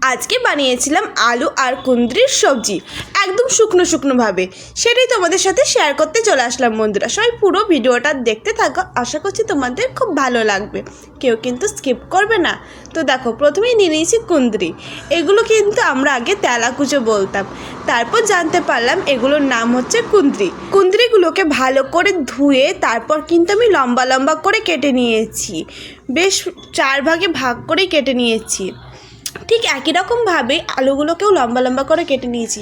আজকে বানিয়েছিলাম আলু আর কুঁদরির সবজি, একদম শুকনো শুকনোভাবে। সেটাই তোমাদের সাথে শেয়ার করতে চলে আসলাম বন্ধুরা। সবাই পুরো ভিডিওটা দেখতে থাকো, আশা করছি তোমাদের খুব ভালো লাগবে, কেউ কিন্তু স্কিপ করবে না। তো দেখো, প্রথমেই নিয়ে নিয়েছি কুঁদরি। এগুলো কিন্তু আমরা আগে তেলাকুচো বলতাম, তারপর জানতে পারলাম এগুলোর নাম হচ্ছে কুঁদরি। কুঁদরিগুলোকে ভালো করে ধুয়ে তারপর কিন্তু আমি লম্বা লম্বা করে কেটে নিয়েছি, বেশ 4 ভাগে ভাগ করেই কেটে নিয়েছি। ঠিক একই রকমভাবে আলুগুলোকেও লম্বা লম্বা করে কেটে নিয়েছি।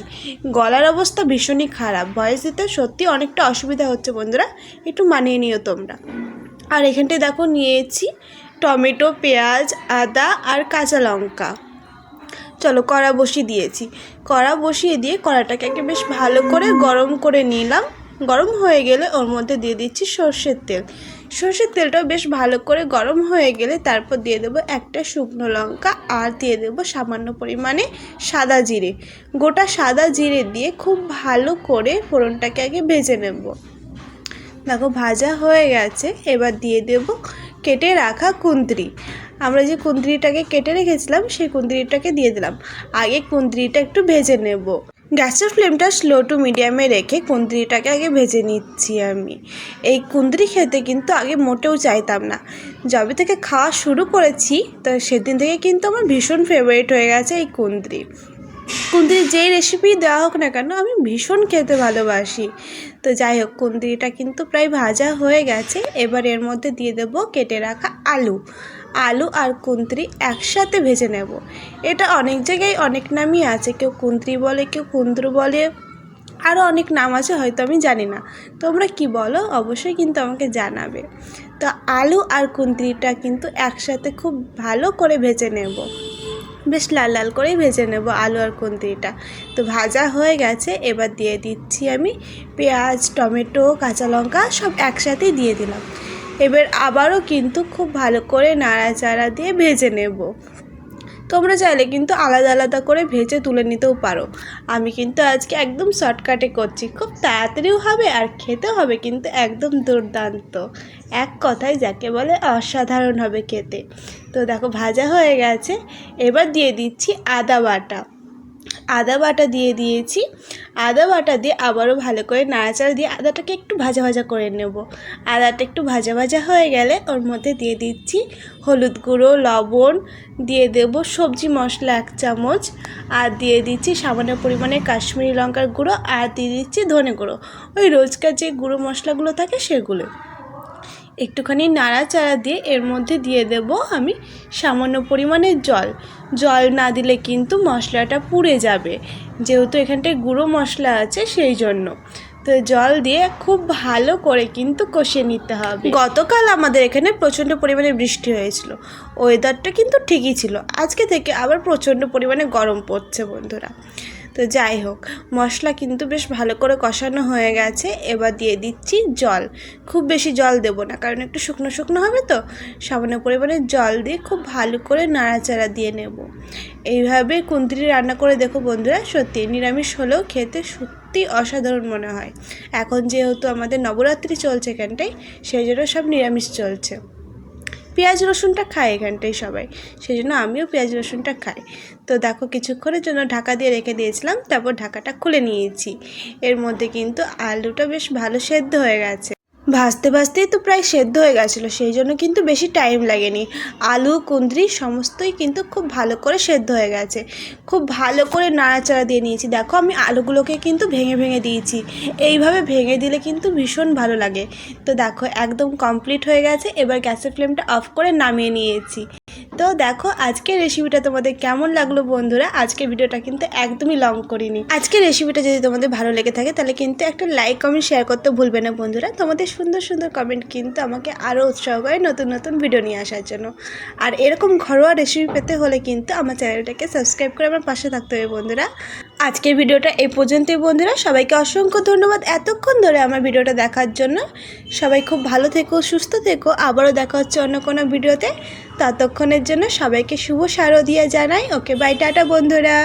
গলার অবস্থা ভীষণই খারাপ, ভয়েস দিতে সত্যি অনেকটা অসুবিধা হচ্ছে বন্ধুরা, একটু মানিয়ে নিও তোমরা। আর এখানটায় দেখো নিয়েছি টমেটো, পেঁয়াজ, আদা আর কাঁচা লঙ্কা। চলো কড়া বসিয়ে দিয়েছি। কড়া বসিয়ে দিয়ে কড়াটাকে বেশ ভালো করে গরম করে নিলাম। গরম হয়ে গেলে ওর মধ্যে দিয়ে দিচ্ছি সর্ষের তেল। সর্ষের তেলটাও বেশ ভালো করে গরম হয়ে গেলে তারপর দিয়ে দেবো একটা শুকনো লঙ্কা আর দিয়ে দেবো সামান্য পরিমাণে সাদা জিরে। গোটা সাদা জিরে দিয়ে খুব ভালো করে ফোড়নটাকে আগে ভেজে নেব। দেখো ভাজা হয়ে গেছে, এবার দিয়ে দেব কেটে রাখা কুঁদরি। আমরা যে কুঁদরিটাকে কেটে রেখেছিলাম সেই কুঁদরিটাকে দিয়ে দিলাম। আগে কুঁদরিটা একটু ভেজে নেব। গ্যাসের ফ্লেমটা স্লো টু মিডিয়ামে রেখে কুঁদরিটাকে আগে ভেজে নিচ্ছি আমি। এই কুঁদরি খেতে কিন্তু আগে মোটেও চাইতাম না, যবে থেকে খাওয়া শুরু করেছি তো সেদিন থেকে কিন্তু আমার ভীষণ ফেভারিট হয়ে গেছে এই কুঁদরি। কুঁদরির যেই রেসিপি দেওয়া হোক না কেন আমি ভীষণ খেতে ভালোবাসি। তো যাই হোক, কুঁদরিটা কিন্তু প্রায় ভাজা হয়ে গেছে। এবার এর মধ্যে দিয়ে দেব কেটে রাখা আলু। আলু আর কুঁদরি একসাথে ভেজে নেব। এটা অনেক জায়গায় অনেক নামই আছে, কেউ কুঁদরি বলে, কেউ কুঁদরু বলে, আরও অনেক নাম আছে, হয়তো আমি জানি না। তোমরা কি বলো অবশ্যই কিন্তু আমাকে জানাবে। তো আলু আর কুঁদরিটা কিন্তু একসাথে খুব ভালো করে ভেজে নেব, বেশ লাল লাল করেই ভেজে নেব আলু আর কুঁদরিটা। তো ভাজা হয়ে গেছে, এবার দিয়ে দিচ্ছি আমি পেঁয়াজ, টমেটো, কাঁচা লঙ্কা সব একসাথেই দিয়ে দিলাম। এবার আবারও কিন্তু খুব ভালো করে নাড়াচাড়া দিয়ে ভেজে নেব। তোমরা চাইলে কিন্তু আলাদা আলাদা করে ভেজে তুলে নিতেও পারো। আমি কিন্তু আজকে একদম শর্টকাটে করছি, খুব তাড়াতাড়িও হবে আর খেতেও হবে কিন্তু একদম দুর্দান্ত। এক কথায় যাকে বলে অসাধারণ হবে খেতে। তো দেখো ভাজা হয়ে গেছে, এবার দিয়ে দিচ্ছি আদা বাটা। আদা বাটা দিয়ে দিয়েছি। আদা বাটা দিয়ে আবারও ভালো করে নাড়াচাড়া দিয়ে আদাটাকে একটু ভাজা ভাজা করে নেব। আদাটা একটু ভাজা ভাজা হয়ে গেলে ওর মধ্যে দিয়ে দিচ্ছি হলুদ গুঁড়ো, লবণ, দিয়ে দেব সবজি মশলা 1 চামচ, আর দিয়ে দিচ্ছি সামান্য পরিমাণে কাশ্মীরি লঙ্কার গুঁড়ো, আর দিয়ে দিচ্ছি ধনে গুঁড়ো, ওই রোজকার যে গুঁড়ো মশলাগুলো থাকে সেগুলো। একটুখানি নাড়াচাড়া দিয়ে এর মধ্যে দিয়ে দেব আমি সামান্য পরিমাণে জল। জল না দিলে কিন্তু মশলাটা পুড়ে যাবে, যেহেতু এখানটায় গুঁড়ো মশলা আছে সেই জন্য। তো জল দিয়ে খুব ভালো করে কিন্তু কষিয়ে নিতে হবে। গতকাল আমাদের এখানে প্রচণ্ড পরিমাণে বৃষ্টি হয়েছিল, ওয়েদারটা কিন্তু ঠিকই ছিল। আজকে থেকে আবার প্রচণ্ড পরিমাণে গরম পড়ছে বন্ধুরা। তো যাই হোক, মশলা কিন্তু বেশ ভালো করে কষানো হয়ে গেছে। এবার দিয়ে দিচ্ছি জল। খুব বেশি জল দেব না, কারণ একটু শুকনো শুকনো হবে, তো সামান্য পরিমাণে জল দিয়ে খুব ভালো করে নাড়াচাড়া দিয়ে নেব। এইভাবে কুঁদরি রান্না করে দেখো বন্ধুরা, সত্যি নিরামিষ হলেও খেতে সত্যি অসাধারণ মনে হয়। এখন যেহেতু আমাদের নবরাত্রি চলছে এখানটায়, সেই জন্য সব নিরামিষ চলছে। পেঁয়াজ রসুনটা খায় এখানটায় সবাই, সেই জন্য আমিও পেঁয়াজ রসুনটা খাই। তো দেখো কিছুক্ষণের জন্য ঢাকা দিয়ে রেখে দিয়েছিলাম, তারপর ঢাকাটা খুলে নিয়েছি। এর মধ্যে কিন্তু আলুটা বেশ ভালো সেদ্ধ হয়ে গেছে। ভাজতে ভাজতেই তো প্রায় সেদ্ধ হয়ে গেছিলো, সেই জন্য কিন্তু বেশি টাইম লাগেনি। আলু, কুঁদরি সমস্তই কিন্তু খুব ভালো করে সেদ্ধ হয়ে গেছে। খুব ভালো করে নাড়াচাড়া দিয়ে নিয়েছি। দেখো আমি আলুগুলোকে কিন্তু ভেঙে ভেঙে দিয়েছি, এইভাবে ভেঙে দিলে কিন্তু ভীষণ ভালো লাগে। তো দেখো একদম কমপ্লিট হয়ে গেছে। এবার গ্যাসের ফ্লেমটা অফ করে নামিয়ে নিয়েছি। তো দেখো আজকের রেসিপিটা তোমাদের কেমন লাগলো বন্ধুরা। আজকের ভিডিওটা কিন্তু একদমই লং করিনি। আজকের রেসিপিটা যদি তোমাদের ভালো লেগে থাকে তাহলে কিন্তু একটা লাইক, কমেন্ট, শেয়ার করতে ভুলবে না বন্ধুরা। তোমাদের সুন্দর সুন্দর কমেন্ট কিন্তু আমাকে আরও উৎসাহ করে নতুন নতুন ভিডিও নিয়ে আসার জন্য। আর এরকম ঘরোয়া রেসিপি পেতে হলে কিন্তু আমার চ্যানেলটাকে সাবস্ক্রাইব করে আমার পাশে থাকতে হবে বন্ধুরা। আজকের ভিডিওটা এই পর্যন্তই বন্ধুরা। সবাইকে অসংখ্য ধন্যবাদ এতক্ষণ ধরে আমার ভিডিওটা দেখার জন্য। সবাই খুব ভালো থেকো, সুস্থ থেকো। আবারও দেখা হচ্ছে অন্য কোনো ভিডিওতে। ততক্ষণের জন্য সবাইকে শুভ শারদিয়া জানাই। ওকে বাই, টাটা বন্ধুরা।